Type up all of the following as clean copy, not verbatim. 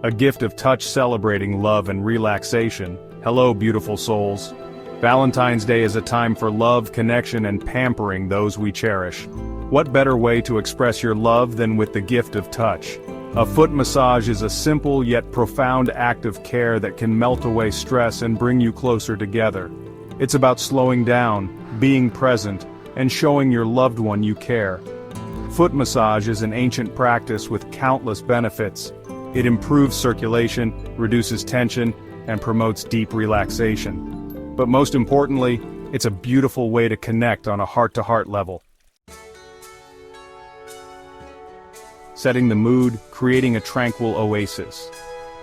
a gift of touch celebrating love and relaxation. Hello, beautiful souls. Valentine's Day is a time for love, connection, and pampering those we cherish. What better way to express your love than with the gift of touch? A foot massage is a simple yet profound act of care that can melt away stress and bring you closer together. It's about slowing down, being present, and showing your loved one you care. Foot massage is an ancient practice with countless benefits. It improves circulation, reduces tension, and promotes deep relaxation. But most importantly, it's a beautiful way to connect on a heart-to-heart level. Setting the mood, creating a tranquil oasis.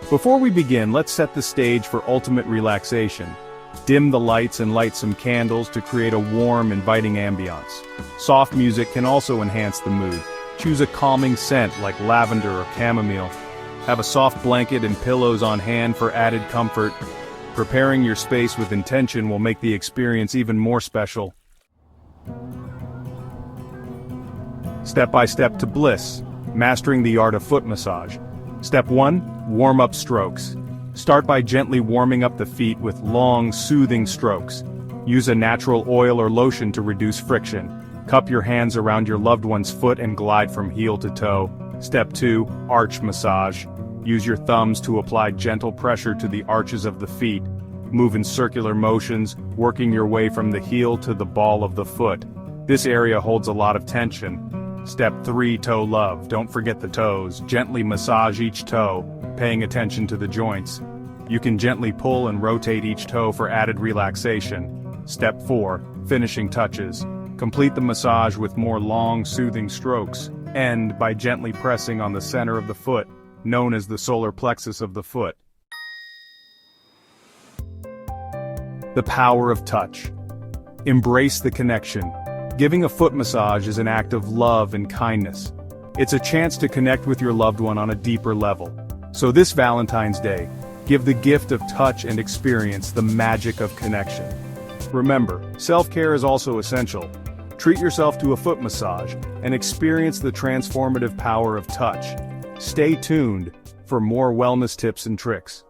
Before we begin, let's set the stage for ultimate relaxation. Dim the lights and light some candles to create a warm, inviting ambiance. Soft music can also enhance the mood. Choose a calming scent like lavender or chamomile. Have a soft blanket and pillows on hand for added comfort. Preparing your space with intention will make the experience even more special. Step by step to bliss. Mastering the art of foot massage. Step 1. Warm-up strokes. Start by gently warming up the feet with long, soothing strokes. Use a natural oil or lotion to reduce friction. Cup your hands around your loved one's foot and glide from heel to toe. Step 2. Arch massage. Use your thumbs to apply gentle pressure to the arches of the feet. Move in circular motions, working your way from the heel to the ball of the foot. This area holds a lot of tension. Step 3. Toe love. Don't forget the toes. Gently massage each toe, paying attention to the joints. You can gently pull and rotate each toe for added relaxation. Step 4. Finishing touches. Complete the massage with more long, soothing strokes. End by gently pressing on the center of the foot, known as the solar plexus of the foot. The power of touch. Embrace the connection. Giving a foot massage is an act of love and kindness. It's a chance to connect with your loved one on a deeper level. So this Valentine's Day, give the gift of touch and experience the magic of connection. Remember, self-care is also essential. Treat yourself to a foot massage and experience the transformative power of touch. Stay tuned for more wellness tips and tricks.